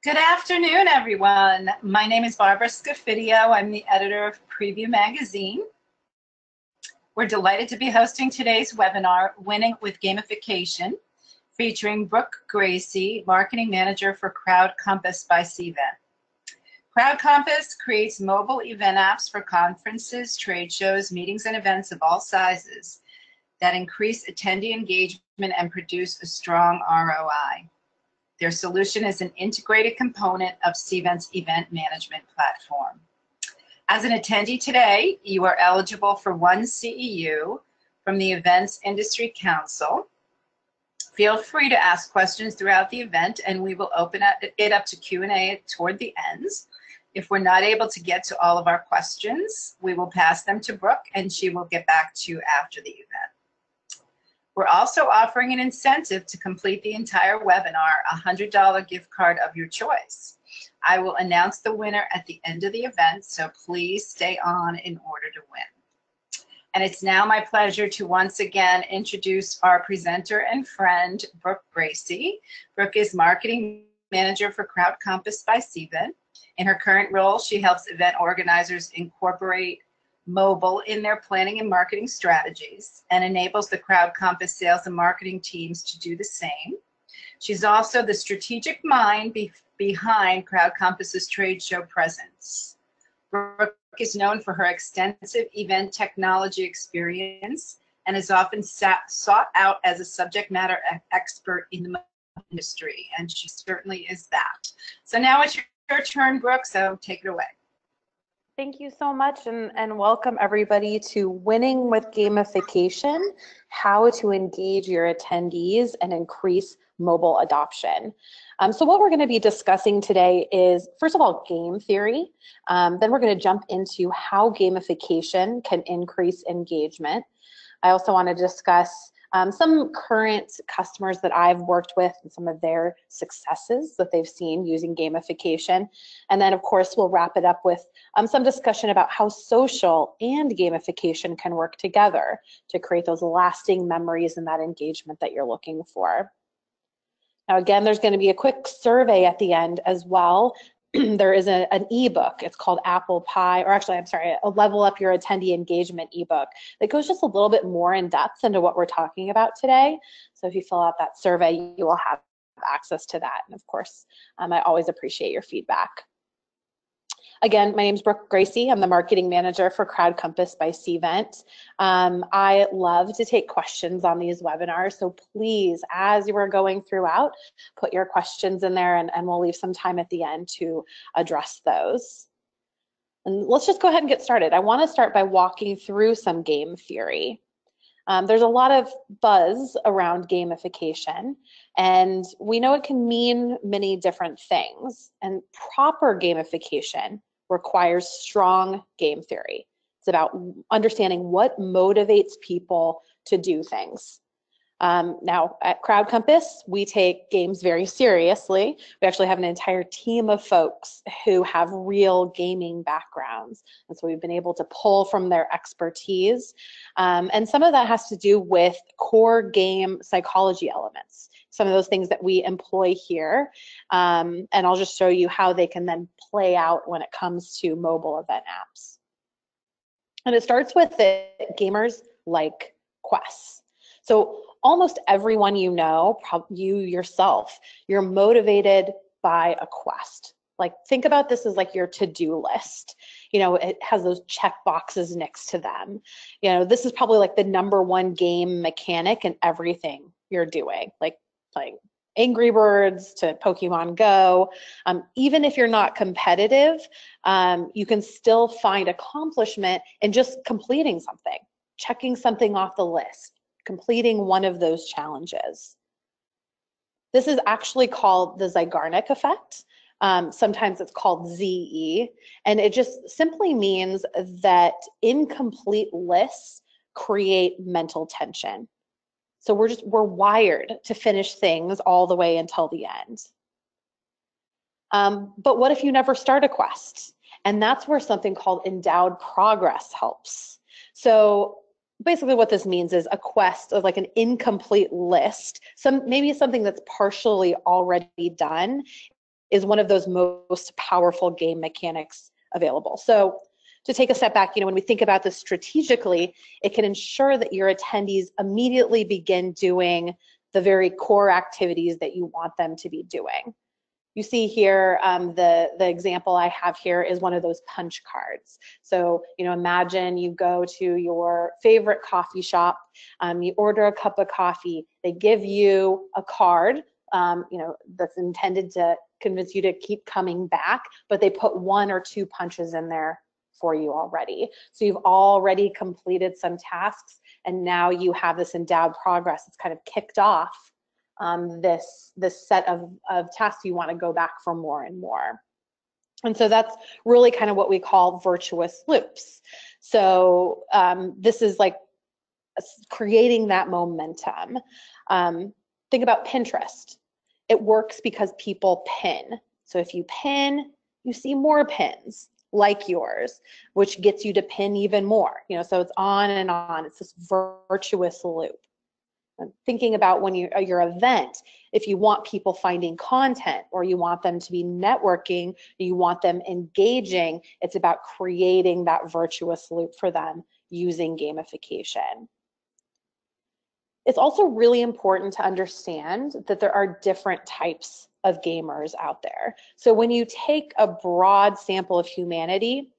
Good afternoon, everyone. My name is Barbara Scafidio. I'm the editor of Prevue magazine. We're delighted to be hosting today's webinar, Winning with Gamification, featuring Brooke Gracie, Marketing Manager for Crowd Compass by Cvent. Crowd Compass creates mobile event apps for conferences, trade shows, meetings, and events of all sizes that increase attendee engagement and produce a strong ROI. Their solution is an integrated component of Cvent's event management platform. As an attendee today, you are eligible for one CEU from the Events Industry Council. Feel free to ask questions throughout the event, and we will open it up to Q&A toward the ends. If we're not able to get to all of our questions, we will pass them to Brooke, and she will get back to you after the event. We're also offering an incentive to complete the entire webinar, a $100 gift card of your choice. I will announce the winner at the end of the event, so please stay on in order to win. And it's now my pleasure to once again introduce our presenter and friend, Brooke Gracie. Brooke is Marketing Manager for Crowd Compass by Cvent. In her current role, she helps event organizers incorporate mobile in their planning and marketing strategies and enables the Crowd Compass sales and marketing teams to do the same. She's also the strategic mind behind Crowd Compass's trade show presence. Brooke is known for her extensive event technology experience and is often sought out as a subject matter expert in the industry, and she certainly is that. So now it's your turn, Brooke, so take it away. Thank you so much, and welcome everybody to Winning with Gamification, how to engage your attendees and increase mobile adoption. So what we're going to be discussing today is, first of all, game theory. Then we're going to jump into how gamification can increase engagement. I also want to discuss some current customers that I've worked with and some of their successes that they've seen using gamification. And then, of course, we'll wrap it up with some discussion about how social and gamification can work together to create those lasting memories and that engagement that you're looking for. Now, again, there's going to be a quick survey at the end as well. There is an ebook. It's called Apple Pie, or actually, I'm sorry, a Level Up Your Attendee Engagement ebook that goes just a little bit more in depth into what we're talking about today. So if you fill out that survey, you will have access to that. And of course, I always appreciate your feedback. Again, my name is Brooke Gracie. I'm the Marketing Manager for Crowd Compass by Cvent. I love to take questions on these webinars, so please, as you are going throughout, put your questions in there, and we'll leave some time at the end to address those. And let's just go ahead and get started. I want to start by walking through some game theory. There's a lot of buzz around gamification, and we know it can mean many different things, and proper gamification requires strong game theory. It's about understanding what motivates people to do things. Now, at Crowd Compass, we take games very seriously. We actually have an entire team of folks who have real gaming backgrounds. And so we've been able to pull from their expertise. And some of that has to do with core game psychology elements, some of those things that we employ here. And I'll just show you how they can then play out when it comes to mobile event apps. And it starts with the gamers like quests. So almost everyone you know, you yourself, you're motivated by a quest. Like, think about this as like your to-do list. You know, it has those check boxes next to them. You know, this is probably like the #1 game mechanic in everything you're doing, like playing Angry Birds to Pokemon Go. Even if you're not competitive, you can still find accomplishment in just completing something, checking something off the list, completing one of those challenges. This is actually called the Zeigarnik Effect. Sometimes it's called ZE, and it just simply means that incomplete lists create mental tension. So we're wired to finish things all the way until the end. But what if you never start a quest? And that's where something called endowed progress helps. So basically what this means is a quest of like an incomplete list, maybe something that's partially already done, is one of those most powerful game mechanics available. So to take a step back, when we think about this strategically, it can ensure that your attendees immediately begin doing the very core activities that you want them to be doing. You see here, the example I have here is one of those punch cards. So, imagine you go to your favorite coffee shop, you order a cup of coffee, they give you a card, that's intended to convince you to keep coming back, but they put 1 or 2 punches in there for you already. So you've already completed some tasks, and now you have this endowed progress. It's kind of kicked off this set of tasks you want to go back for more and more. And so that's really kind of what we call virtuous loops. So this is like creating that momentum. Think about Pinterest. It works because people pin. So if you pin, you see more pins like yours, which gets you to pin even more. So it's on and on. It's this virtuous loop. Thinking about when your event, if you want people finding content, or you want them to be networking, you want them engaging, it's about creating that virtuous loop for them using gamification. It's also really important to understand that there are different types of gamers out there. So when you take a broad sample of humanity,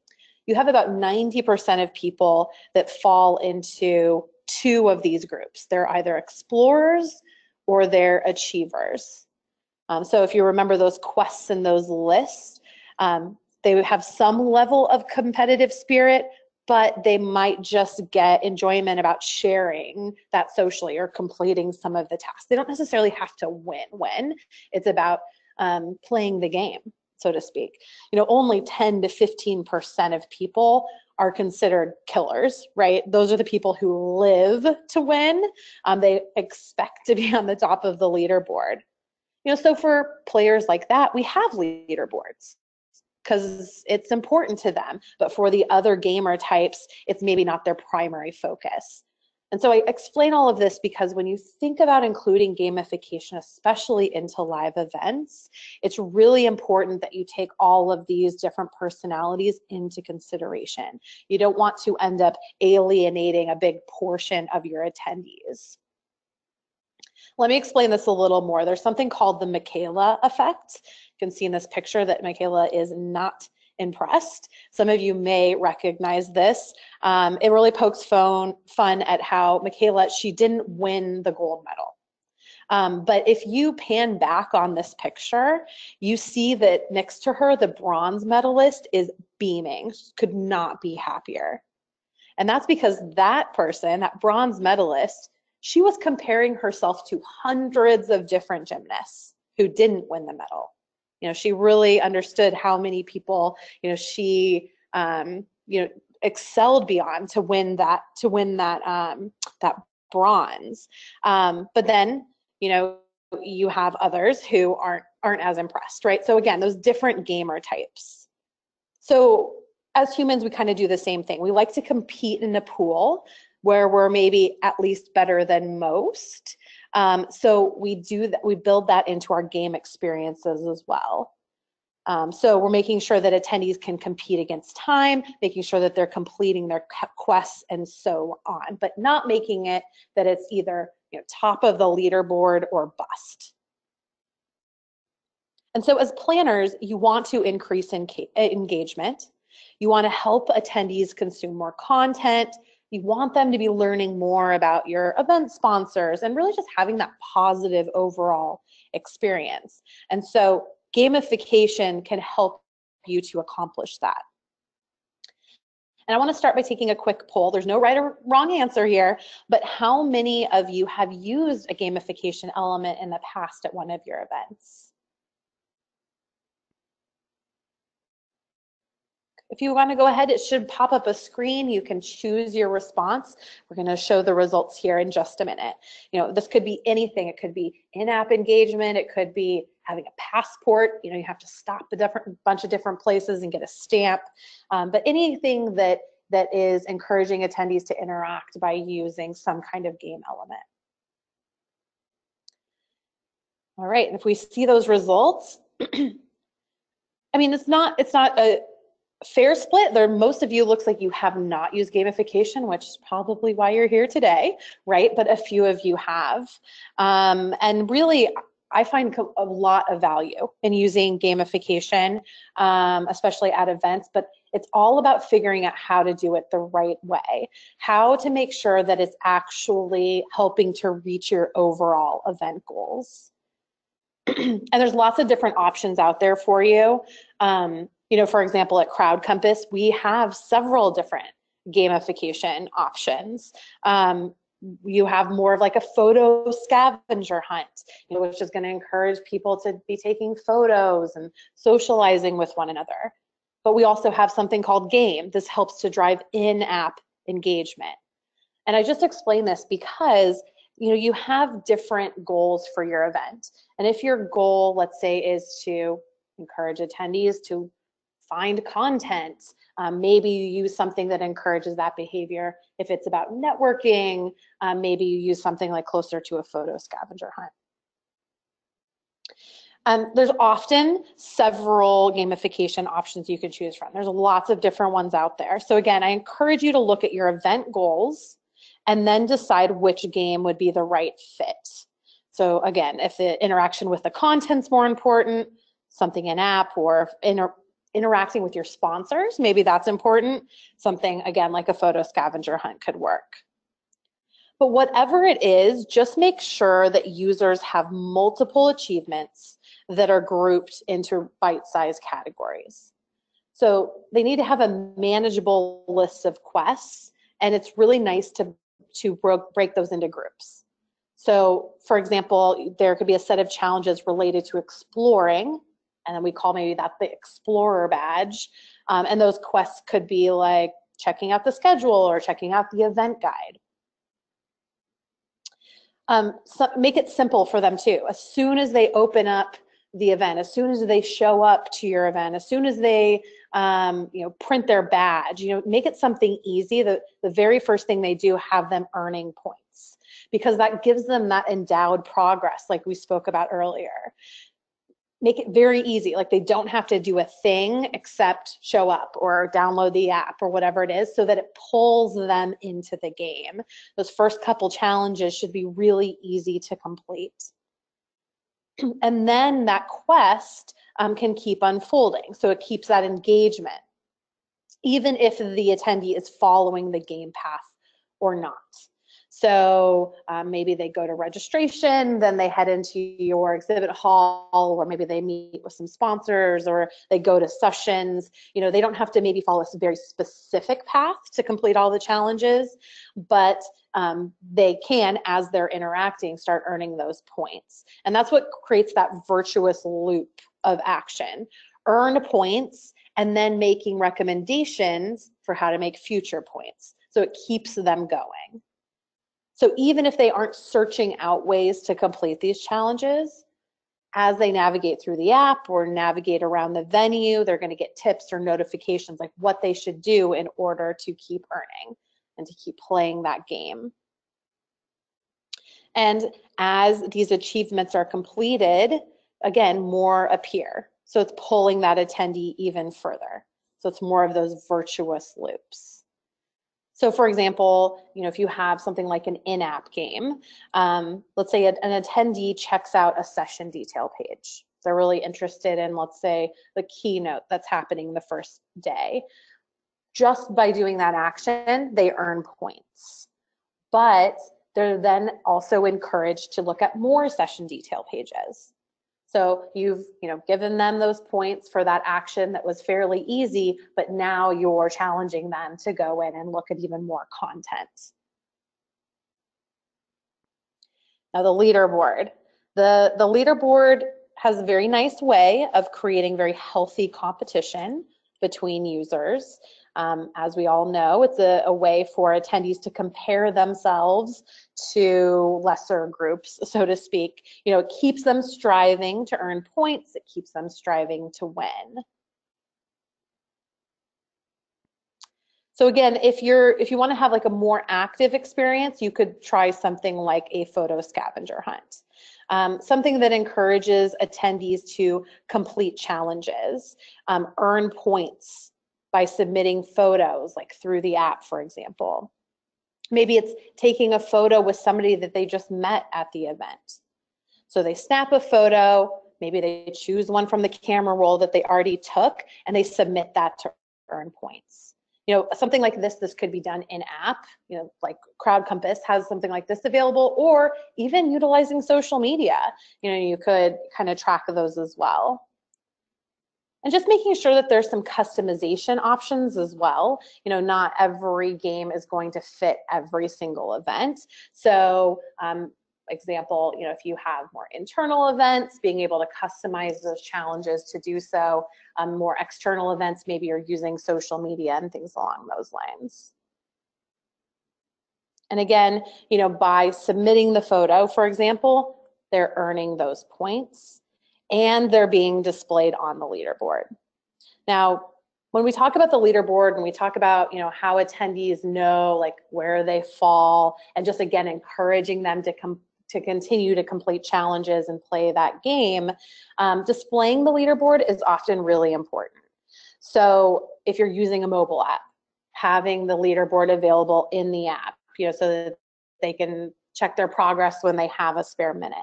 you have about 90% of people that fall into 2 of these groups. They're either explorers or they're achievers. So if you remember those quests and those lists, they have some level of competitive spirit, but they might just get enjoyment about sharing that socially or completing some of the tasks. They don't necessarily have to win. It's about playing the game, so to speak. Only 10 to 15% of people are considered killers, right? Those are the people who live to win. They expect to be on the top of the leaderboard. So for players like that, we have leaderboards because it's important to them. But for the other gamer types, it's maybe not their primary focus. And so I explain all of this because when you think about including gamification, especially into live events, it's really important that you take all of these different personalities into consideration. You don't want to end up alienating a big portion of your attendees. Let me explain this a little more. There's something called the Michaela effect. You can see in this picture that Michaela is not impressed. Some of you may recognize this. It really pokes fun at how Michaela, she didn't win the gold medal. But if you pan back on this picture, you see that next to her, the bronze medalist is beaming, could not be happier. And that's because that person, that bronze medalist, she was comparing herself to hundreds of different gymnasts who didn't win the medal. She really understood how many people, she, excelled beyond to win that that bronze. But then, you have others who aren't as impressed, right? So again, those different gamer types. So as humans, we kind of do the same thing. We like to compete in a pool where we're maybe at least better than most. So we do that, we build that into our game experiences as well. So we're making sure that attendees can compete against time, making sure that they're completing their quests and so on, but not making it that it's either top of the leaderboard or bust. And so as planners, you want to increase engagement. You want to help attendees consume more content. You want them to be learning more about your event sponsors and really just having that positive overall experience. And so gamification can help you to accomplish that. And I want to start by taking a quick poll. There's no right or wrong answer here, but how many of you have used a gamification element in the past at one of your events? If you want to go ahead, it should pop up a screen. You can choose your response. We're going to show the results here in just a minute. This could be anything. It could be in-app engagement. It could be having a passport. You have to stop a bunch of different places and get a stamp. But anything that is encouraging attendees to interact by using some kind of game element. All right, and if we see those results, I mean, it's not a fair split. There, most of you looks like you have not used gamification, which is probably why you're here today, right? But a few of you have. And really, I find a lot of value in using gamification, especially at events, but it's all about figuring out how to do it the right way, how to make sure that it's actually helping to reach your overall event goals. And there's lots of different options out there for you. You know, for example, at Crowd Compass, we have several different gamification options. You have more of like a photo scavenger hunt, you know, which is going to encourage people to be taking photos and socializing with one another. But we also have something called Game. This helps to drive in-app engagement. And I just explained this because, you know, you have different goals for your event. And if your goal, let's say, is to encourage attendees to find content, maybe you use something that encourages that behavior. If it's about networking, maybe you use something like closer to a photo scavenger hunt. There's often several gamification options you can choose from. There's lots of different ones out there. So again, I encourage you to look at your event goals and then decide which game would be the right fit. So again, if the interaction with the content's more important, something in-app, or interacting with your sponsors, maybe that's important. Something, again, like a photo scavenger hunt could work. But whatever it is, just make sure that users have multiple achievements that are grouped into bite-sized categories. So they need to have a manageable list of quests, and it's really nice to break those into groups. So for example, there could be a set of challenges related to exploring, and then we call maybe that the Explorer badge. And those quests could be like checking out the schedule or checking out the event guide. So make it simple for them too. As soon as they open up the event, as soon as they show up to your event, as soon as they you know, print their badge, you know, make it something easy. The very first thing they do, have them earning points, because that gives them that endowed progress like we spoke about earlier. Make it very easy, like they don't have to do a thing except show up or download the app or whatever it is, so that it pulls them into the game. Those first couple challenges should be really easy to complete. And then that quest can keep unfolding, so it keeps that engagement, even if the attendee is following the game path or not. So maybe they go to registration, then they head into your exhibit hall, or maybe they meet with some sponsors, or they go to sessions. You know, they don't have to maybe follow a very specific path to complete all the challenges, but they can, as they're interacting, start earning those points. And that's what creates that virtuous loop of action. Earn points, and then making recommendations for how to make future points. So it keeps them going. So even if they aren't searching out ways to complete these challenges, as they navigate through the app or navigate around the venue, they're going to get tips or notifications like what they should do in order to keep earning and to keep playing that game. And as these achievements are completed, again, more appear. So it's pulling that attendee even further. So it's more of those virtuous loops. So for example, you know, if you have something like an in-app game, let's say an attendee checks out a session detail page. They're really interested in, let's say, the keynote that's happening the first day. Just by doing that action, they earn points. But they're then also encouraged to look at more session detail pages. So you've, you know, given them those points for that action that was fairly easy, but now you're challenging them to go in and look at even more content. Now the leaderboard. The leaderboard has a very nice way of creating very healthy competition between users. As we all know, it's a way for attendees to compare themselves to lesser groups, so to speak. You know, it keeps them striving to earn points. It keeps them striving to win. So again, if you want to have like a more active experience, you could try something like a photo scavenger hunt. Something that encourages attendees to complete challenges, earn points by submitting photos, like through the app, for example. Maybe it's taking a photo with somebody that they just met at the event. So they snap a photo, maybe they choose one from the camera roll that they already took, and they submit that to earn points. You know, something like this could be done in app, you know, like Crowd Compass has something like this available, or even utilizing social media. You know, you could kind of track those as well. And just making sure that there's some customization options as well. You know, not every game is going to fit every single event. So, example, you know, if you have more internal events, being able to customize those challenges to do so. More external events, maybe you're using social media and things along those lines. And again, you know, by submitting the photo, for example, they're earning those points and they're being displayed on the leaderboard. Now, when we talk about the leaderboard and we talk about, you know, how attendees know like where they fall, and just again encouraging them to continue to complete challenges and play that game, displaying the leaderboard is often really important. So if you're using a mobile app, having the leaderboard available in the app, you know, so that they can check their progress when they have a spare minute.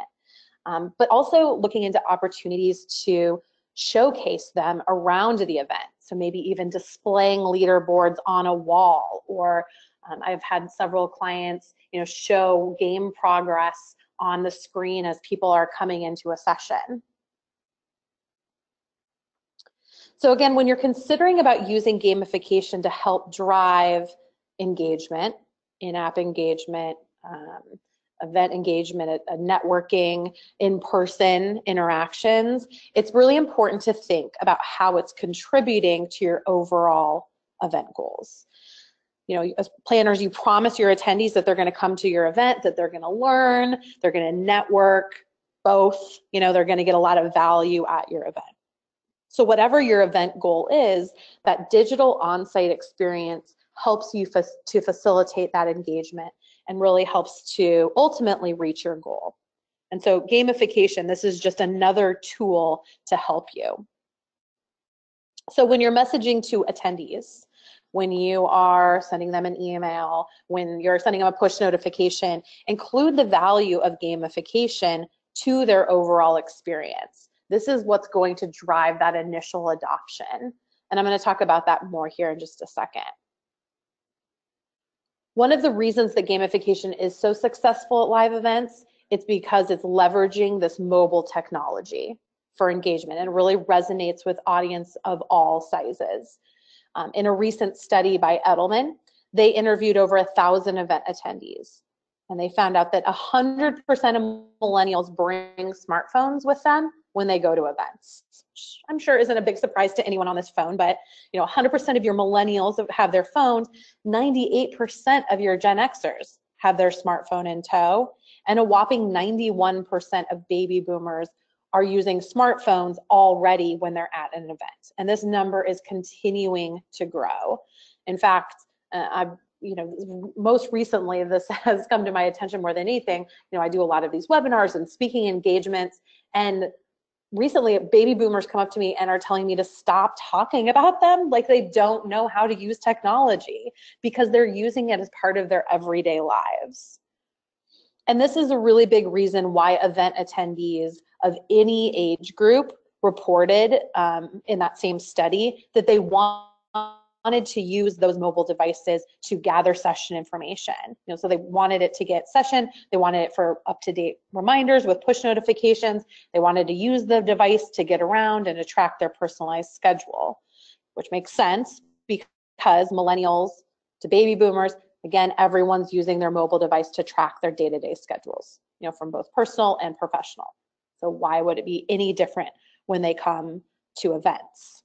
But also looking into opportunities to showcase them around the event. So maybe even displaying leaderboards on a wall, or I've had several clients, you know, show game progress on the screen as people are coming into a session. So again, when you're considering about using gamification to help drive engagement, in-app engagement, event engagement, networking, in-person interactions, it's really important to think about how it's contributing to your overall event goals. You know, as planners, you promise your attendees that they're going to come to your event, that they're going to learn, they're going to network, both, you know, they're going to get a lot of value at your event. So whatever your event goal is, that digital on-site experience helps you to facilitate that engagement and really helps to ultimately reach your goal. And so gamification, this is just another tool to help you. So when you're messaging to attendees, when you are sending them an email, when you're sending them a push notification, include the value of gamification to their overall experience. This is what's going to drive that initial adoption. And I'm going to talk about that more here in just a second. One of the reasons that gamification is so successful at live events, it's because it's leveraging this mobile technology for engagement, and really resonates with audience of all sizes. In a recent study by Edelman, they interviewed over 1,000 event attendees, and they found out that 100% of millennials bring smartphones with them when they go to events. Which I'm sure isn't a big surprise to anyone on this phone, but you know, 100% of your millennials have their phones, 98% of your Gen Xers have their smartphone in tow, and a whopping 91% of baby boomers are using smartphones already when they're at an event. And this number is continuing to grow. In fact, most recently, this has come to my attention more than anything. You know, I do a lot of these webinars and speaking engagements, and recently baby boomers come up to me and are telling me to stop talking about them, like they don't know how to use technology, because they're using it as part of their everyday lives. And this is a really big reason why event attendees of any age group reported in that same study that they wanted to use those mobile devices to gather session information. You know, so they wanted it to get session, they wanted it for up-to-date reminders with push notifications, they wanted to use the device to get around and to track their personalized schedule, which makes sense because millennials to baby boomers, again, everyone's using their mobile device to track their day-to-day schedules, you know, from both personal and professional. So why would it be any different when they come to events?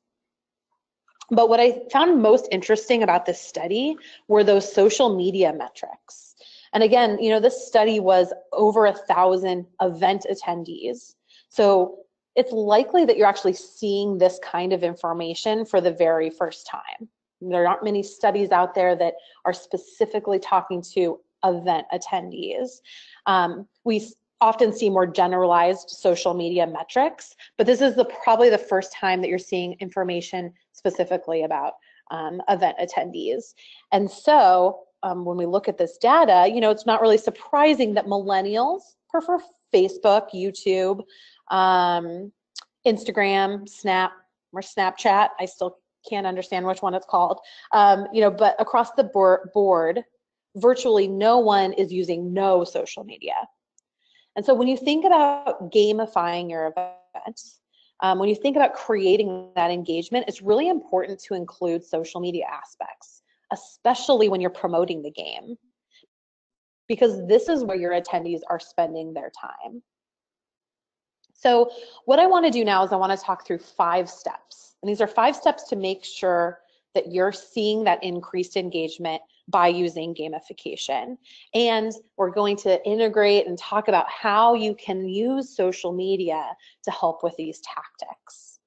But what I found most interesting about this study were those social media metrics. And again, you know, this study was over 1,000 event attendees. So it's likely that you're actually seeing this kind of information for the very first time. There aren't many studies out there that are specifically talking to event attendees. We often see more generalized social media metrics, but this is probably the first time that you're seeing information specifically about event attendees. And so when we look at this data, it's not really surprising that millennials prefer Facebook, YouTube, Instagram, Snap, or Snapchat. I still can't understand which one it's called. But across the board, virtually no one is using no social media. And so when you think about gamifying your events, when you think about creating that engagement, it's really important to include social media aspects, especially when you're promoting the game, because this is where your attendees are spending their time. So what I want to do now is I want to talk through 5 steps. And these are 5 steps to make sure that you're seeing that increased engagement by using gamification. And we're going to integrate and talk about how you can use social media to help with these tactics.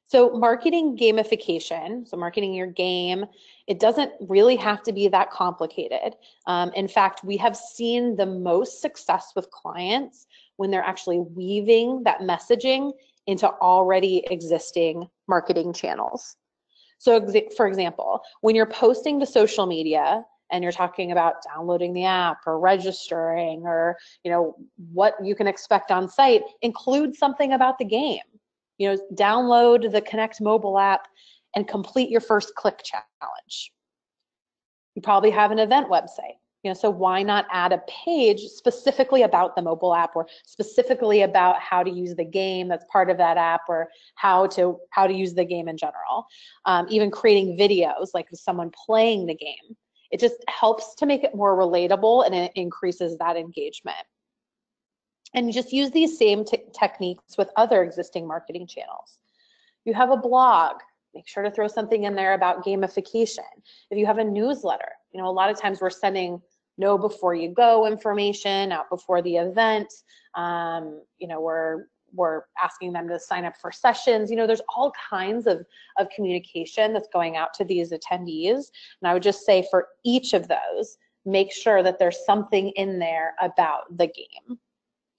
So marketing gamification, so marketing your game, it doesn't really have to be that complicated. In fact, we have seen the most success with clients when they're actually weaving that messaging into already existing marketing channels. So for example, when you're posting to social media and you're talking about downloading the app or registering or what you can expect on site, include something about the game. Download the Connect mobile app and complete your first click challenge. You probably have an event website. So why not add a page specifically about the mobile app or specifically about how to use the game that's part of that app or how to use the game in general. Even creating videos like someone playing the game. It just helps to make it more relatable and it increases that engagement. And just use these same techniques with other existing marketing channels. You have a blog. Make sure to throw something in there about gamification. If you have a newsletter, a lot of times we're sending know before you go information out before the event. We're asking them to sign up for sessions. There's all kinds of communication that's going out to these attendees. And I would just say for each of those, make sure that there's something in there about the game.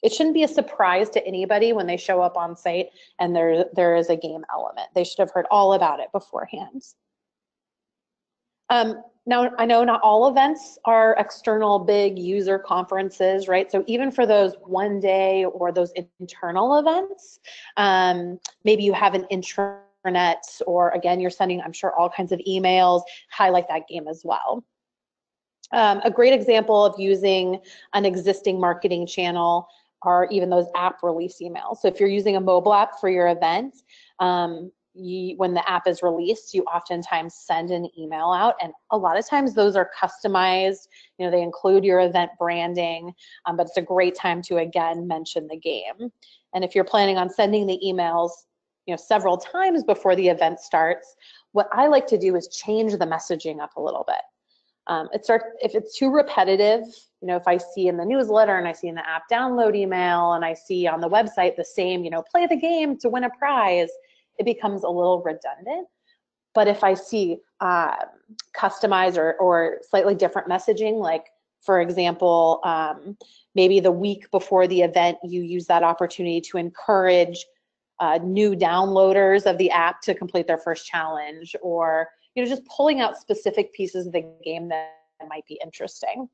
It shouldn't be a surprise to anybody when they show up on site and there is a game element. They should have heard all about it beforehand. Now, I know not all events are external big user conferences, right? So even for those one day or those internal events, maybe you have an intranet or again, you're sending, I'm sure, all kinds of emails, highlight that game as well. A great example of using an existing marketing channel are even those app release emails. So if you're using a mobile app for your event, when the app is released, you oftentimes send an email out, and a lot of times those are customized. They include your event branding, but it's a great time to again mention the game. And if you're planning on sending the emails, several times before the event starts, what I like to do is change the messaging up a little bit. If it's too repetitive, if I see in the newsletter and I see in the app download email and I see on the website the same, play the game to win a prize, it becomes a little redundant. But if I see customized or slightly different messaging, like for example, maybe the week before the event, you use that opportunity to encourage new downloaders of the app to complete their first challenge, or just pulling out specific pieces of the game that might be interesting.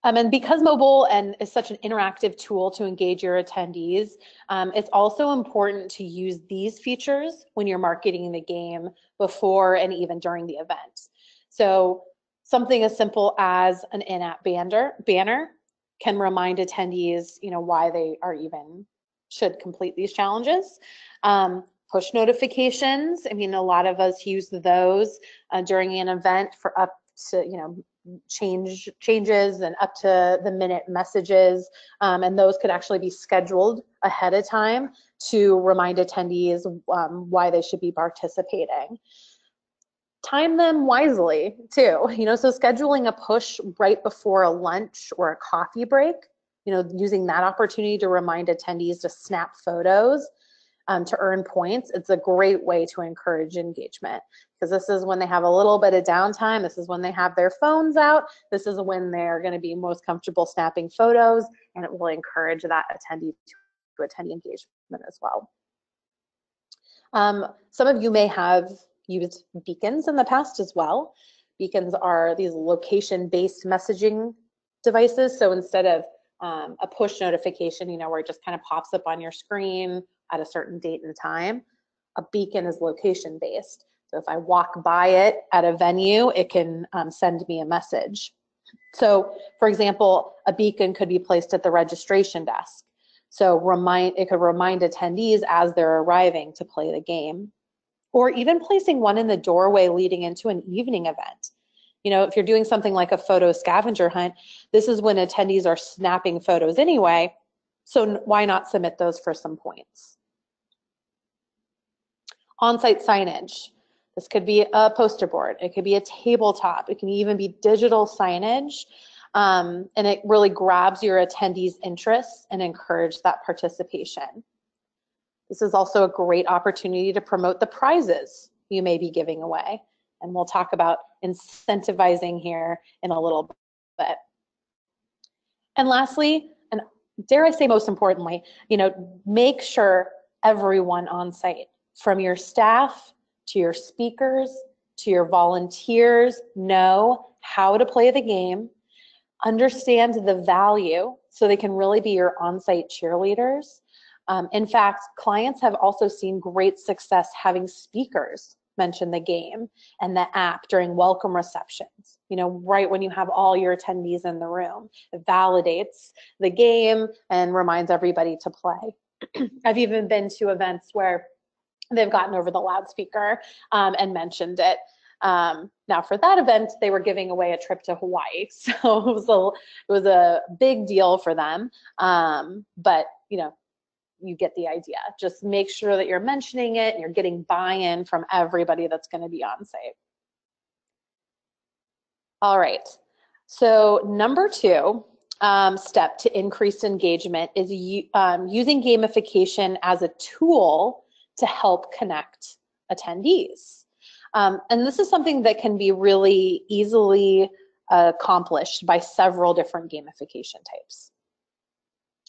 And because mobile is such an interactive tool to engage your attendees, it's also important to use these features when you're marketing the game before and even during the event. So something as simple as an in-app banner can remind attendees, why they are even should complete these challenges. Push notifications. A lot of us use those during an event for up to, changes and up to the minute messages, and those could actually be scheduled ahead of time to remind attendees why they should be participating. Time them wisely too, so scheduling a push right before a lunch or a coffee break, using that opportunity to remind attendees to snap photos to earn points, it's a great way to encourage engagement, because this is when they have a little bit of downtime. This is when they have their phones out. This is when they're going to be most comfortable snapping photos, and it will encourage that attendee to attendee engagement as well. Some of you may have used beacons in the past as well. Beacons are these location-based messaging devices. So instead of a push notification, you know, where it just kind of pops up on your screen at a certain date and time, a beacon is location-based. So if I walk by it at a venue, it can send me a message. So for example, a beacon could be placed at the registration desk. So it could remind attendees as they're arriving to play the game. Or even placing one in the doorway leading into an evening event. You know, if you're doing something like a photo scavenger hunt, this is when attendees are snapping photos anyway, so why not submit those for some points? On-site signage. This could be a poster board, it could be a tabletop, it can even be digital signage, and it really grabs your attendees' interests and encourage that participation. This is also a great opportunity to promote the prizes you may be giving away. And we'll talk about incentivizing here in a little bit. And lastly, and dare I say most importantly, you know, make sure everyone on site, from your staff to your speakers to your volunteers, know how to play the game, understand the value so they can really be your on-site cheerleaders. In fact, clients have also seen great success having speakers mention the game and the app during welcome receptions. You know, right when you have all your attendees in the room, it validates the game and reminds everybody to play. I've even been to events where they've gotten over the loudspeaker and mentioned it. Now for that event, they were giving away a trip to Hawaii, so it was a big deal for them. But you know, you get the idea. Just make sure that you're mentioning it and you're getting buy-in from everybody that's going to be on site. All right, so number 2 step to increase engagement is using gamification as a tool to help connect attendees. And this is something that can be really easily accomplished by several different gamification types.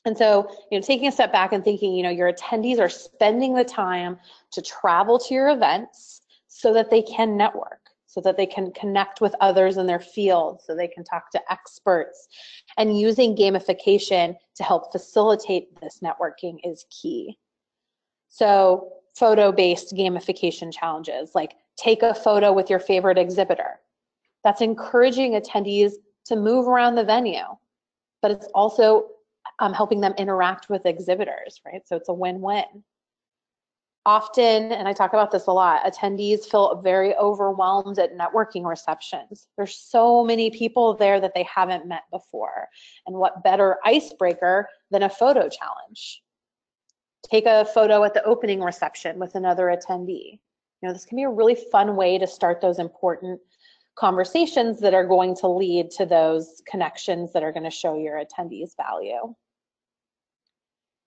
And so, you know, taking a step back and thinking, you know, your attendees are spending the time to travel to your events so that they can network, so that they can connect with others in their field, so they can talk to experts. And using gamification to help facilitate this networking is key. So photo-based gamification challenges, like take a photo with your favorite exhibitor. That's encouraging attendees to move around the venue, but it's also helping them interact with exhibitors, right? So it's a win-win. Often, and I talk about this a lot, attendees feel very overwhelmed at networking receptions. There's so many people there that they haven't met before. And what better icebreaker than a photo challenge? Take a photo at the opening reception with another attendee. You know, this can be a really fun way to start those important conversations that are going to lead to those connections that are going to show your attendees value.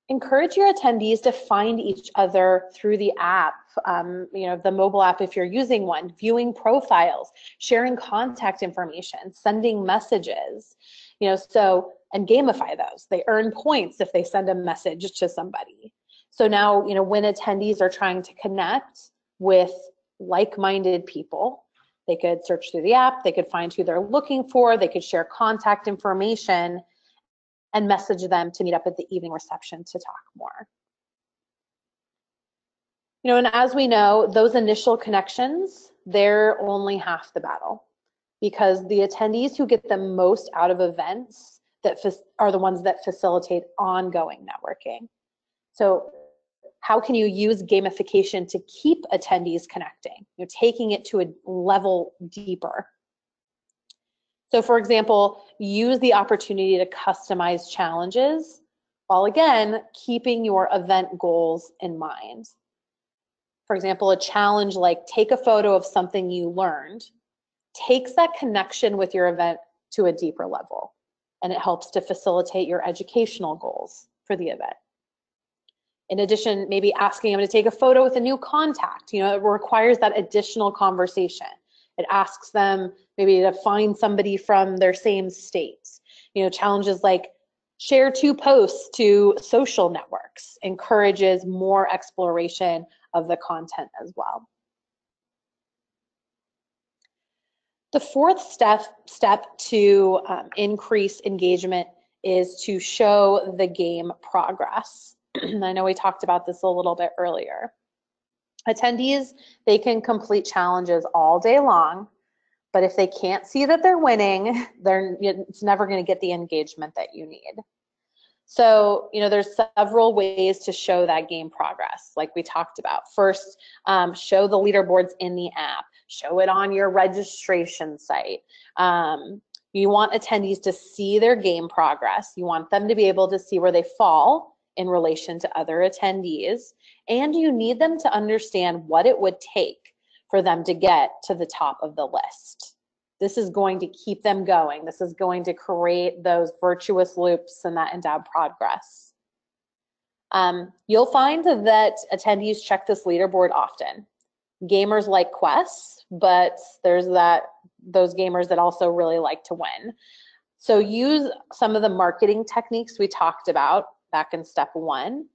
Encourage your attendees to find each other through the app, you know, the mobile app if you're using one, viewing profiles, sharing contact information, sending messages, you know, so, and gamify those. They earn points if they send a message to somebody. So now, you know, when attendees are trying to connect with like-minded people, they could search through the app, they could find who they're looking for, they could share contact information and message them to meet up at the evening reception to talk more. You know, and as we know, those initial connections, they're only half the battle, because the attendees who get the most out of events that are the ones that facilitate ongoing networking. So how can you use gamification to keep attendees connecting? You're taking it to a level deeper. So for example, use the opportunity to customize challenges while again, keeping your event goals in mind. For example, a challenge like take a photo of something you learned takes that connection with your event to a deeper level, and it helps to facilitate your educational goals for the event. In addition, maybe asking them to take a photo with a new contact. You know, it requires that additional conversation. It asks them maybe to find somebody from their same state. You know, challenges like share 2 posts to social networks encourages more exploration of the content as well. The fourth step to increase engagement is to show the game progress. I know we talked about this a little bit earlier. Attendees, they can complete challenges all day long, but if they can't see that they're winning, it's never going to get the engagement that you need. So, you know, there's several ways to show that game progress, like we talked about. First, show the leaderboards in the app, show it on your registration site. You want attendees to see their game progress. You want them to be able to see where they fall in relation to other attendees, and you need them to understand what it would take for them to get to the top of the list. This is going to keep them going. This is going to create those virtuous loops and that endowed progress. You'll find that attendees check this leaderboard often. Gamers like quests, but there's those gamers that also really like to win. So use some of the marketing techniques we talked about back in step 1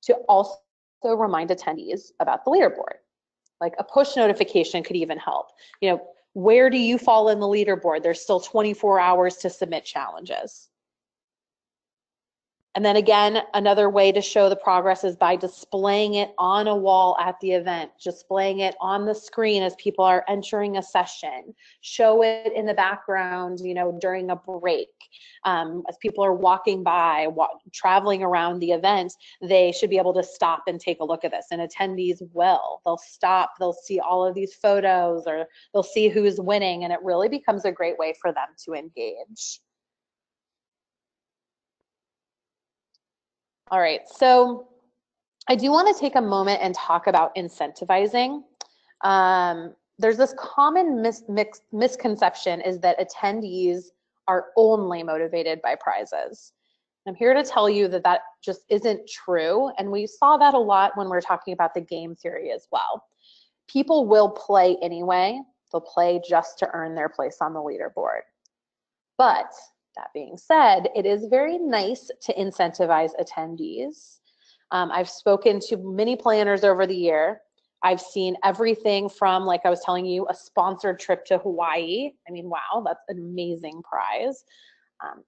to also remind attendees about the leaderboard. Like a push notification could even help. You know, where do you fall in the leaderboard? There's still 24 hours to submit challenges. And then again, another way to show the progress is by displaying it on a wall at the event, displaying it on the screen as people are entering a session. Show it in the background, you know, during a break. As people are walking by, traveling around the event, they should be able to stop and take a look at this. And attendees will. They'll stop, they'll see all of these photos, or they'll see who's winning, and it really becomes a great way for them to engage. All right, so I do want to take a moment and talk about incentivizing. There's this common misconception is that attendees are only motivated by prizes. I'm here to tell you that that just isn't true, and we saw that a lot when we're talking about the game theory as well. People will play anyway. They'll play just to earn their place on the leaderboard. But that being said, it is very nice to incentivize attendees. I've spoken to many planners over the year. I've seen everything from, like I was telling you, a sponsored trip to Hawaii. I mean, wow, that's an amazing prize.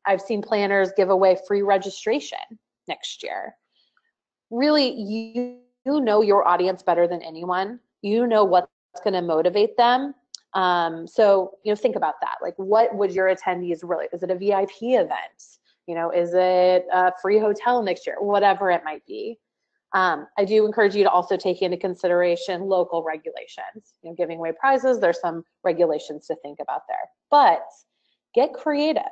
I've seen planners give away free registration next year. Really, you know your audience better than anyone. You know what's going to motivate them. So, you know, think about that. Like, what would your attendees really, is it a VIP event? You know, is it a free hotel next year? Whatever it might be. I do encourage you to also take into consideration local regulations. You know, giving away prizes, there's some regulations to think about there. But get creative.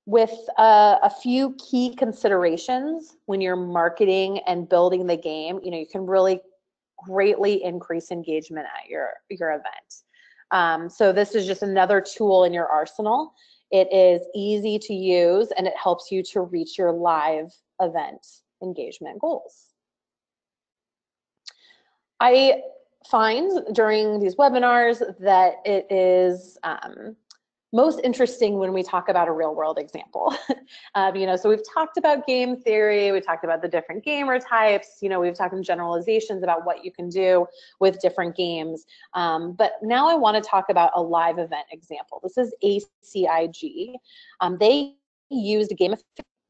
With a few key considerations when you're marketing and building the game, you know, you can really greatly increase engagement at your event. So this is just another tool in your arsenal. It is easy to use and it helps you to reach your live event engagement goals. I find during these webinars that it is most interesting when we talk about a real world example. You know, so we've talked about game theory, we talked about the different gamer types, you know, we've talked in generalizations about what you can do with different games. But now I want to talk about a live event example. This is ACIG. They used Gamification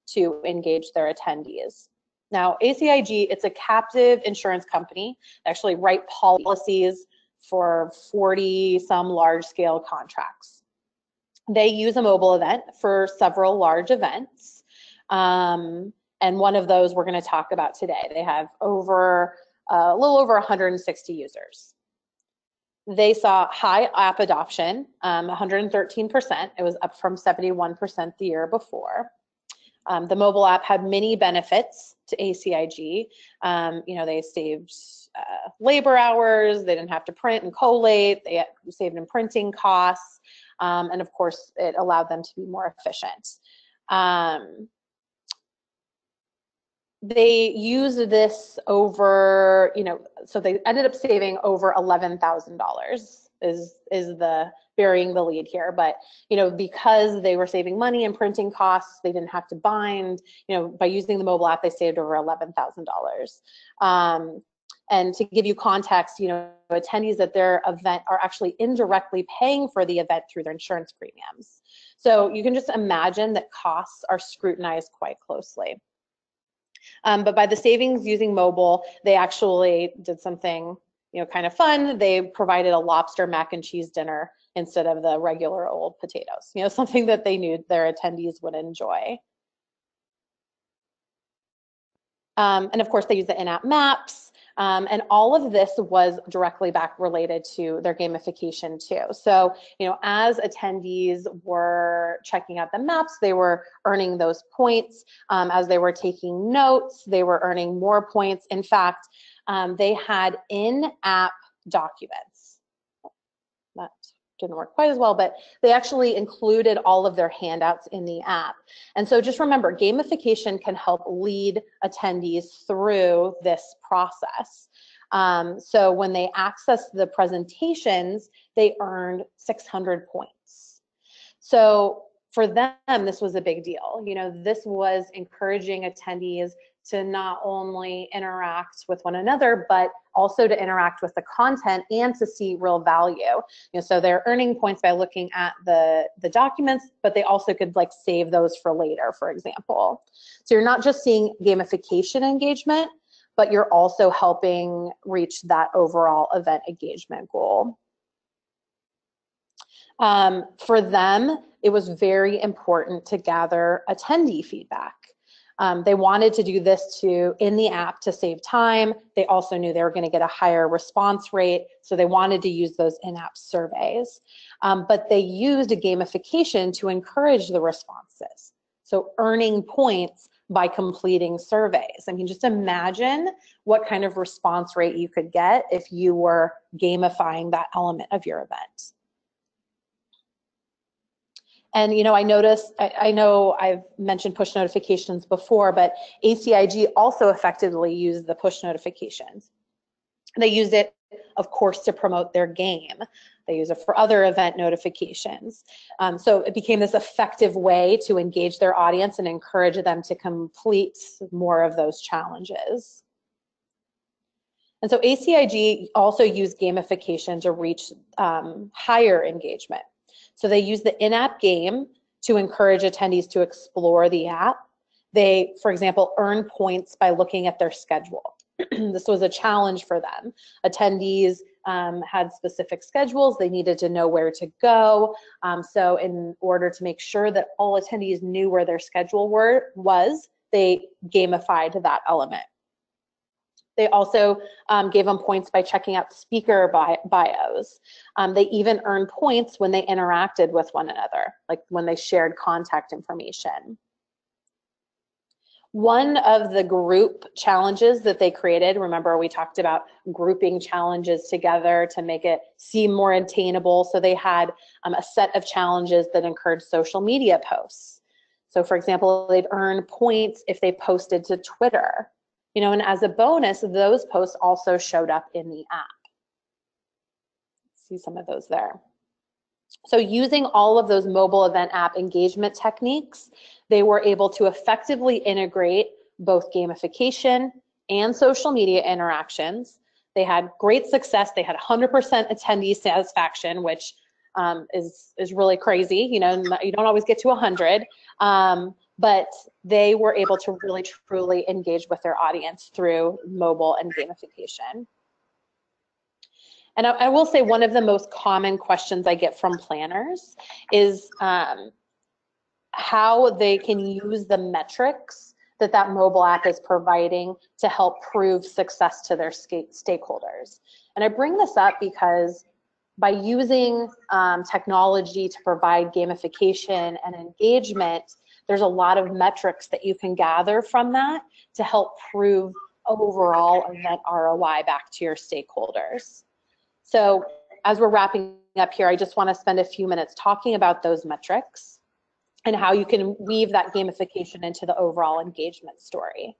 to engage their attendees. Now, ACIG, it's a captive insurance company. They actually write policies for 40 some large scale contracts. They use a mobile event for several large events. And one of those we're going to talk about today. They have a little over 160 users. They saw high app adoption, 113%. It was up from 71% the year before. The mobile app had many benefits to ACIG. You know, they saved labor hours, they didn't have to print and collate, they saved in printing costs, and of course, it allowed them to be more efficient. they used this over, so they ended up saving over $11,000 is the burying the lead here. But, because they were saving money and printing costs, they didn't have to bind, by using the mobile app, they saved over $11,000. And to give you context, attendees at their event are actually indirectly paying for the event through their insurance premiums. So you can just imagine that costs are scrutinized quite closely. But by the savings using mobile, they actually did something, kind of fun. They provided a lobster mac and cheese dinner instead of the regular old potatoes, something that they knew their attendees would enjoy. And of course, they use the in-app maps. And all of this was directly back related to their gamification too. So, as attendees were checking out the maps, they were earning those points. As they were taking notes, they were earning more points. In fact, they had in-app documents. That didn't work quite as well, but they actually included all of their handouts in the app. And so just remember, gamification can help lead attendees through this process. So when they accessed the presentations, they earned 600 points. So for them, this was a big deal. This was encouraging attendees to not only interact with one another, but also to interact with the content and to see real value. So they're earning points by looking at the documents, but they also could save those for later, for example. So you're not just seeing gamification engagement, but you're also helping reach that overall event engagement goal. For them, it was very important to gather attendee feedback. They wanted to do this in the app to save time. They also knew they were going to get a higher response rate, so they wanted to use those in-app surveys. But they used a gamification to encourage the responses. So earning points by completing surveys. I mean, just imagine what kind of response rate you could get if you were gamifying that element of your event. And I noticed, I know I've mentioned push notifications before, but ACIG also effectively used the push notifications. They used it, of course, to promote their game. They use it for other event notifications. So it became this effective way to engage their audience and encourage them to complete more of those challenges. And so ACIG also used gamification to reach higher engagement. So they use the in-app game to encourage attendees to explore the app. They, for example, earn points by looking at their schedule. This was a challenge for them. Attendees had specific schedules. They needed to know where to go. So in order to make sure that all attendees knew where their schedule was, they gamified that element. They also gave them points by checking out speaker bios. They even earned points when they interacted with one another, like when they shared contact information. One of the group challenges that they created, remember we talked about grouping challenges together to make it seem more attainable. So they had a set of challenges that encouraged social media posts. So for example, they'd earn points if they posted to Twitter. And as a bonus, those posts also showed up in the app. See some of those there. So using all of those mobile event app engagement techniques, they were able to effectively integrate both gamification and social media interactions. They had great success. They had 100% attendee satisfaction, which is really crazy. You don't always get to 100. But they were able to really truly engage with their audience through mobile and gamification. And I will say one of the most common questions I get from planners is how they can use the metrics that mobile app is providing to help prove success to their stakeholders. And I bring this up because by using technology to provide gamification and engagement, there's a lot of metrics that you can gather from that to help prove overall event ROI back to your stakeholders. So as we're wrapping up here, I just want to spend a few minutes talking about those metrics and how you can weave that gamification into the overall engagement story.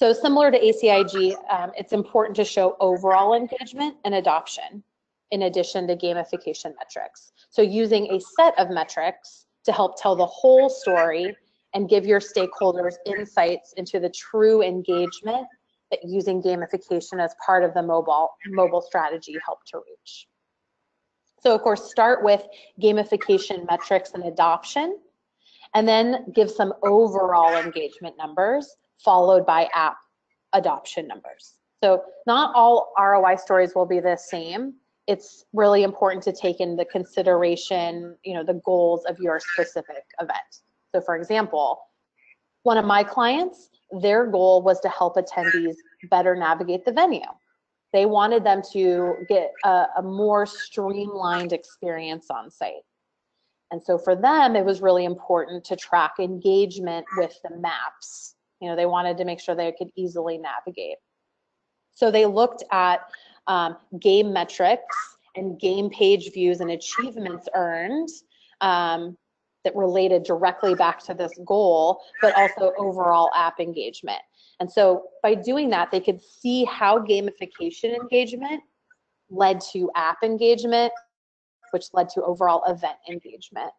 So similar to ACIG, it's important to show overall engagement and adoption in addition to gamification metrics. So using a set of metrics to help tell the whole story and give your stakeholders insights into the true engagement that using gamification as part of the mobile strategy help to reach. So of course, start with gamification metrics and adoption, and then give some overall engagement numbers, followed by app adoption numbers. So not all ROI stories will be the same. It's really important to take into consideration, the goals of your specific event. So for example, one of my clients, their goal was to help attendees better navigate the venue. They wanted them to get a more streamlined experience on site. And so for them, it was really important to track engagement with the maps. They wanted to make sure they could easily navigate. So they looked at game metrics and game page views and achievements earned that related directly back to this goal, but also overall app engagement. And so by doing that, they could see how gamification engagement led to app engagement, which led to overall event engagement.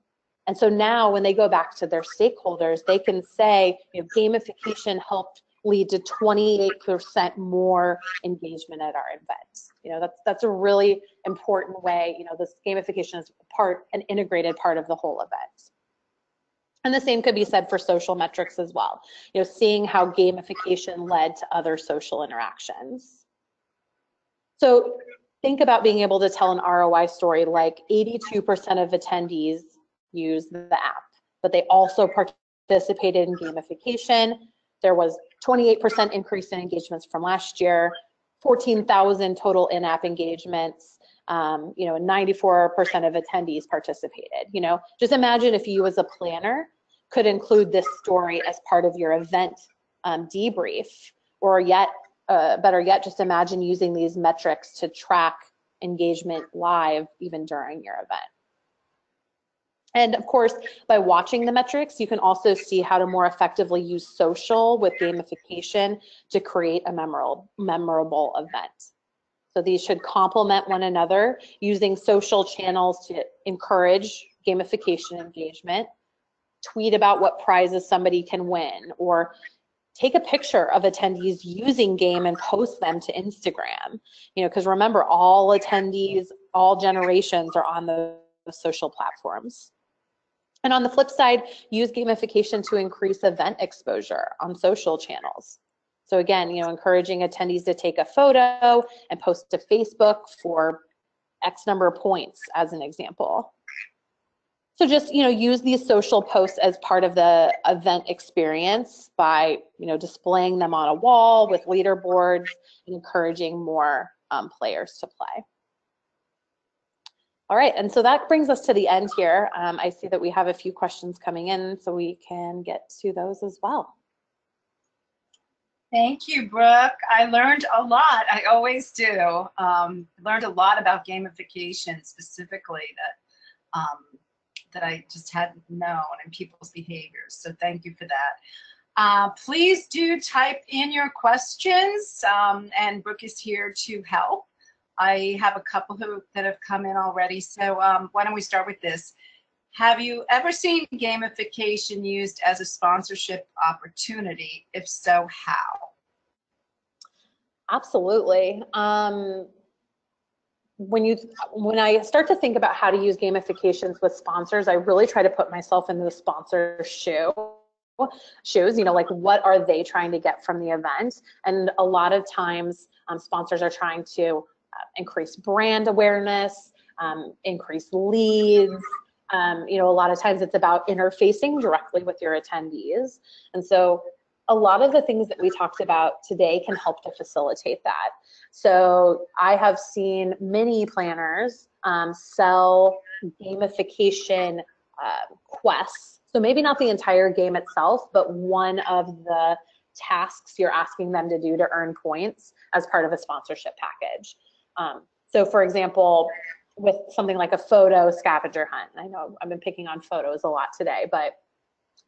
And so now when they go back to their stakeholders, they can say, gamification helped lead to 28% more engagement at our events. That's a really important way. This gamification is an integrated part of the whole event. And the same could be said for social metrics as well. Seeing how gamification led to other social interactions. So think about being able to tell an ROI story like 82% of attendees use the app, but they also participated in gamification. There was 28% increase in engagements from last year, 14,000 total in-app engagements, 94% of attendees participated. Just imagine if you as a planner could include this story as part of your event debrief, or better yet, just imagine using these metrics to track engagement live even during your event. And of course, by watching the metrics, you can also see how to more effectively use social with gamification to create a memorable event. So these should complement one another, using social channels to encourage gamification engagement, tweet about what prizes somebody can win, or take a picture of attendees using game and post them to Instagram. Because remember, all attendees, all generations are on those social platforms. And on the flip side, use gamification to increase event exposure on social channels. So again, encouraging attendees to take a photo and post to Facebook for X number of points as an example. So just, use these social posts as part of the event experience by, displaying them on a wall with leaderboards and encouraging more players to play. All right, and so that brings us to the end here. I see that we have a few questions coming in, so we can get to those as well. Thank you, Brooke. I learned a lot. I always do. Learned a lot about gamification specifically that I just hadn't known, and people's behaviors. So thank you for that. Please do type in your questions, and Brooke is here to help. I have a couple that have come in already. So why don't we start with this? Have you ever seen gamification used as a sponsorship opportunity? If so, how? Absolutely. When I start to think about how to use gamifications with sponsors, I really try to put myself in the sponsor's shoes, like what are they trying to get from the event? And a lot of times sponsors are trying to increase brand awareness, increase leads. A lot of times it's about interfacing directly with your attendees. And so a lot of the things that we talked about today can help to facilitate that. So I have seen many planners sell gamification quests. So maybe not the entire game itself, but one of the tasks you're asking them to do to earn points as part of a sponsorship package. So for example, with something like a photo scavenger hunt, I know I've been picking on photos a lot today, but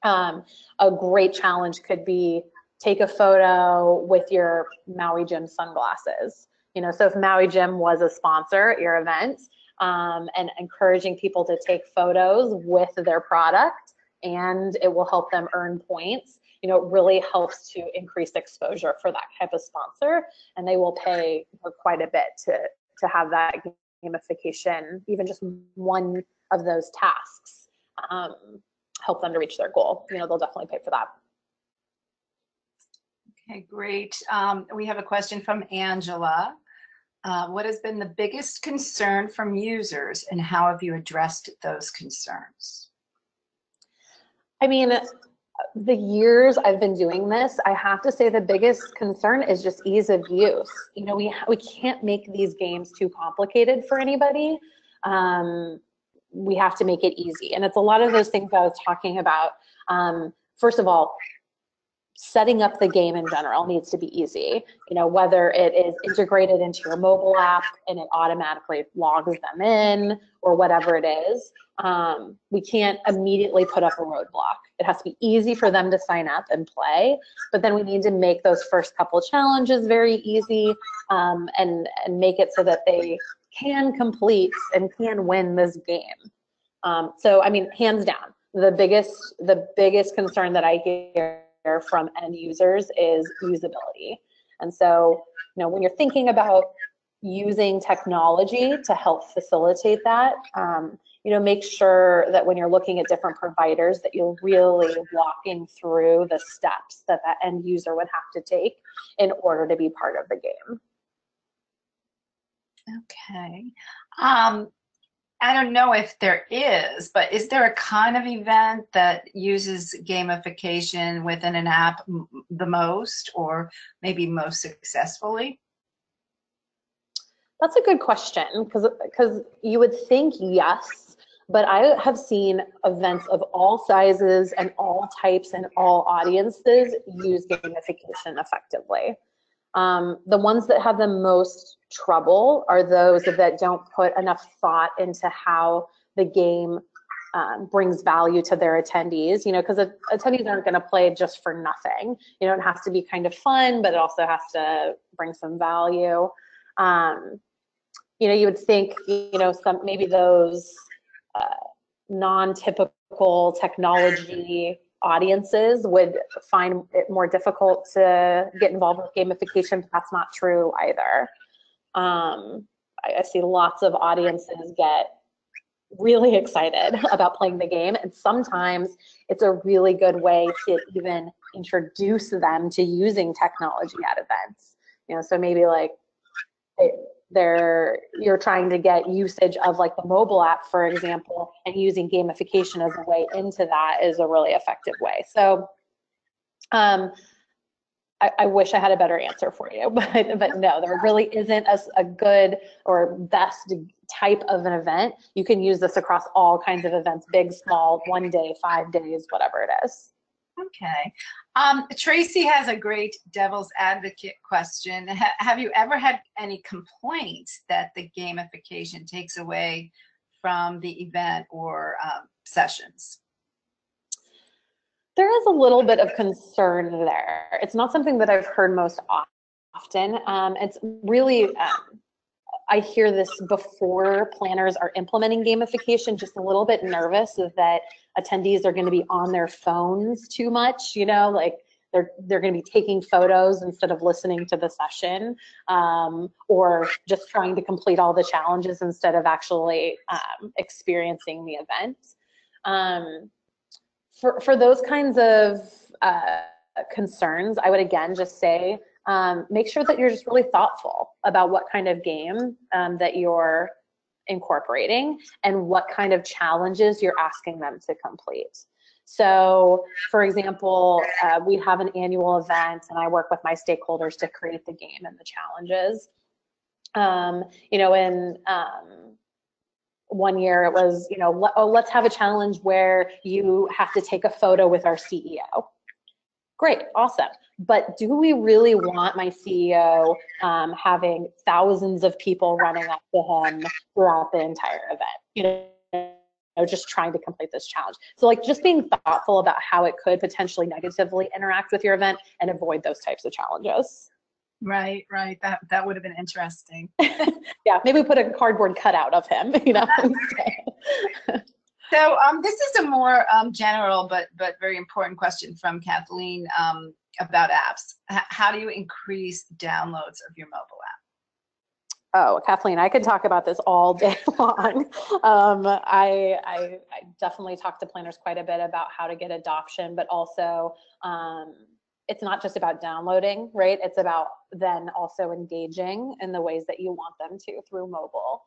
a great challenge could be take a photo with your Maui Gym sunglasses. You know, so if Maui Gym was a sponsor at your event, and encouraging people to take photos with their product, and it will help them earn points. You know, it really helps to increase exposure for that type of sponsor, and they will pay quite a bit to have that gamification, even just one of those tasks, help them to reach their goal. You know, they'll definitely pay for that. Okay, great. We have a question from Angela. What has been the biggest concern from users, and how have you addressed those concerns? I mean, the years I've been doing this, I have to say the biggest concern is just ease of use. You know, we can't make these games too complicated for anybody. We have to make it easy. And it's a lot of those things I was talking about. First of all, setting up the game in general needs to be easy. You know, whether it is integrated into your mobile app and it automatically logs them in, or whatever it is. We can't immediately put up a roadblock. It has to be easy for them to sign up and play, but then we need to make those first couple challenges very easy, and make it so that they can complete and can win this game. So, I mean, hands down, the biggest concern that I hear from end users is usability. And so, you know, when you're thinking about using technology to help facilitate that, you know, make sure that when you're looking at different providers that you're really walking through the steps that that end user would have to take in order to be part of the game. Okay. I don't know if there is, but is there a kind of event that uses gamification within an app the most, or maybe most successfully? That's a good question, because you would think yes, but I have seen events of all sizes and all types and all audiences use gamification effectively. The ones that have the most trouble are those that don't put enough thought into how the game brings value to their attendees, you know, because attendees aren't going to play just for nothing. You know, it has to be kind of fun, but it also has to bring some value. You know, you would think, you know, maybe those non-typical technology audiences would find it more difficult to get involved with gamification, but that's not true either. I see lots of audiences get really excited about playing the game, and sometimes it's a really good way to even introduce them to using technology at events. You know, so maybe like you're trying to get usage of like the mobile app, for example, and using gamification as a way into that is a really effective way. So I wish I had a better answer for you, but no, there really isn't a good or best type of an event. You can use this across all kinds of events, big, small, 1 day, 5 days, whatever it is. Okay. Tracy has a great devil's advocate question. Have you ever had any complaints that the gamification takes away from the event or sessions? There is a little bit of concern there. It's not something that I've heard most often. It's really, I hear this before planners are implementing gamification, just a little bit nervous that attendees are going to be on their phones too much, you know, like they're going to be taking photos instead of listening to the session, or just trying to complete all the challenges instead of actually experiencing the event. For those kinds of concerns, I would again just say, make sure that you're just really thoughtful about what kind of game that you're incorporating and what kind of challenges you're asking them to complete. So, for example, we have an annual event and I work with my stakeholders to create the game and the challenges. You know, in 1 year it was, you know, let's have a challenge where you have to take a photo with our CEO. Great, awesome. But do we really want my CEO having thousands of people running up to him throughout the entire event? You know, just trying to complete this challenge. So like just being thoughtful about how it could potentially negatively interact with your event and avoid those types of challenges. Right. That would have been interesting. Yeah, maybe put a cardboard cutout of him, So this is a more general but very important question from Kathleen about apps. How do you increase downloads of your mobile app? Oh, Kathleen, I could talk about this all day long. I definitely talk to planners quite a bit about how to get adoption, but also it's not just about downloading, right? It's about then also engaging in the ways that you want them to through mobile.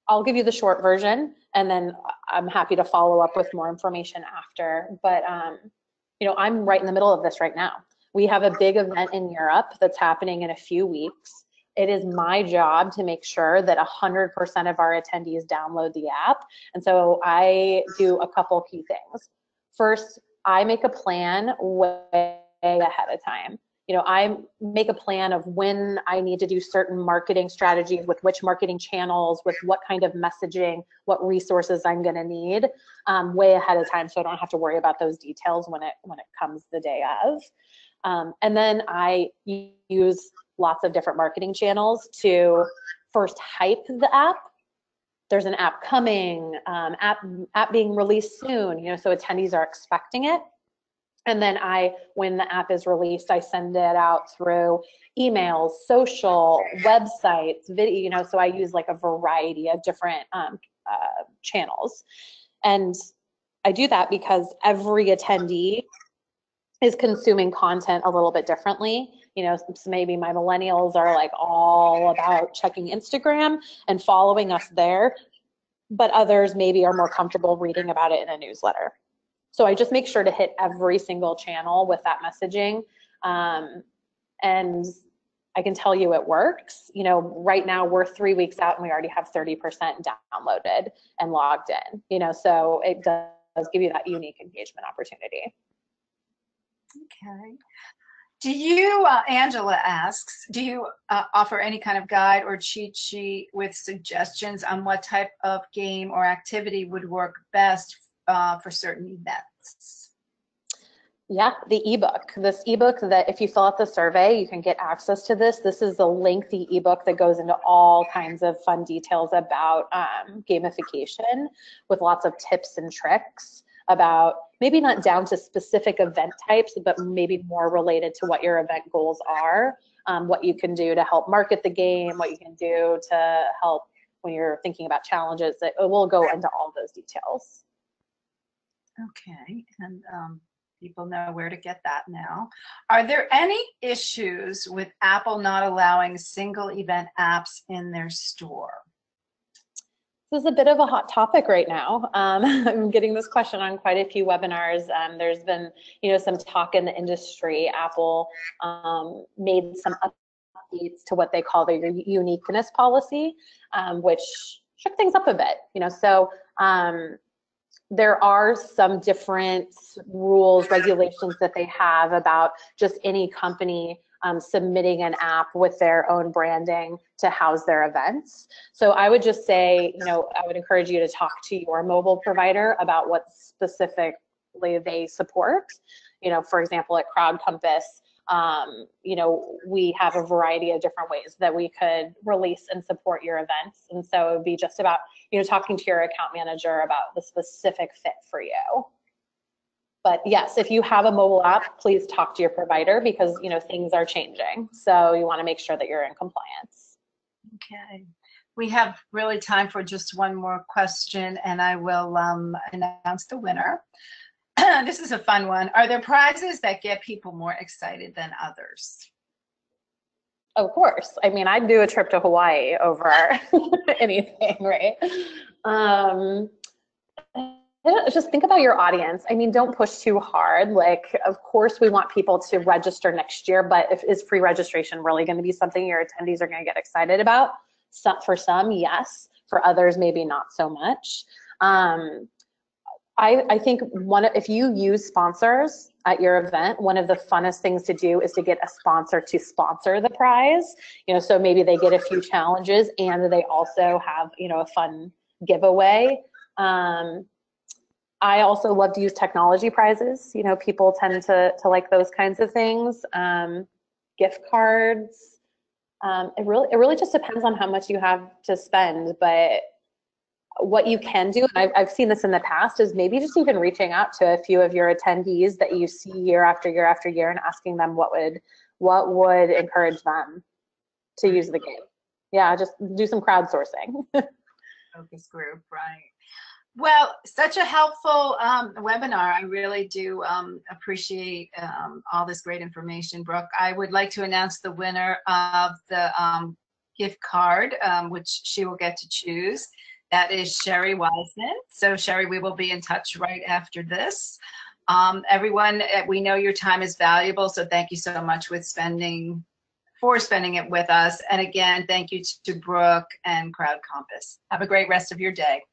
I'll give you the short version, and then I'm happy to follow up with more information after. But I'm right in the middle of this right now. We have a big event in Europe that's happening in a few weeks. It is my job to make sure that 100% of our attendees download the app. And so I do a couple key things. First, I make a plan way ahead of time. I make a plan of when I need to do certain marketing strategies, with which marketing channels, with what kind of messaging, what resources I'm going to need way ahead of time, so I don't have to worry about those details when it comes the day of. And then I use lots of different marketing channels to first hype the app. There's an app coming, app being released soon, so attendees are expecting it. And then when the app is released, I send it out through emails, social, websites, video, so I use like a variety of different channels. And I do that because every attendee is consuming content a little bit differently. So maybe my millennials are like all about checking Instagram and following us there, but others maybe are more comfortable reading about it in a newsletter. So I just make sure to hit every single channel with that messaging. And I can tell you it works. Right now we're 3 weeks out and we already have 30% downloaded and logged in, so it does give you that unique engagement opportunity. Okay. Do you, Angela asks, do you offer any kind of guide or cheat sheet with suggestions on what type of game or activity would work best for certain events? Yeah, the ebook. This ebook that if you fill out the survey, you can get access to this. This is a lengthy ebook that goes into all kinds of fun details about gamification, with lots of tips and tricks about maybe not down to specific event types, but maybe more related to what your event goals are, what you can do to help market the game, what you can do to help when you're thinking about challenges. It will go into all those details. Okay, and people know where to get that now. Are there any issues with Apple not allowing single event apps in their store? This is a bit of a hot topic right now. I'm getting this question on quite a few webinars. There's been, some talk in the industry. Apple made some updates to what they call their uniqueness policy, which shook things up a bit. So there are some different rules, regulations that they have about just any company submitting an app with their own branding to house their events. So I would just say, I would encourage you to talk to your mobile provider about what specifically they support. For example, at Crowd Compass, we have a variety of different ways that we could release and support your events. And so it would be just about, talking to your account manager about the specific fit for you. But yes, if you have a mobile app, please talk to your provider because, things are changing. So you want to make sure that you're in compliance. Okay. We have really time for just one more question, and I will announce the winner. This is a fun one. Are there prizes that get people more excited than others? Of course. I mean, I'd do a trip to Hawaii over anything, right? Just think about your audience. I mean, don't push too hard. Like, of course, we want people to register next year, but is free registration really going to be something your attendees are going to get excited about? For some, yes. For others, maybe not so much. I think if you use sponsors at your event, one of the funnest things to do is to get a sponsor to sponsor the prize. So maybe they get a few challenges and they also have, a fun giveaway. I also love to use technology prizes. You know, people tend to like those kinds of things. Gift cards. It really just depends on how much you have to spend. But what you can do, and I've seen this in the past, is maybe just even reaching out to a few of your attendees that you see year after year after year and asking them what would encourage them to use the game. Yeah, just do some crowdsourcing. Focus group, right. Well, such a helpful webinar. I really do appreciate all this great information, Brooke. I would like to announce the winner of the gift card, which she will get to choose. That is Sherry Wiseman. So Sherry, we will be in touch right after this. Everyone, we know your time is valuable, so thank you so much for spending it with us. And again, thank you to Brooke and Crowd Compass. Have a great rest of your day.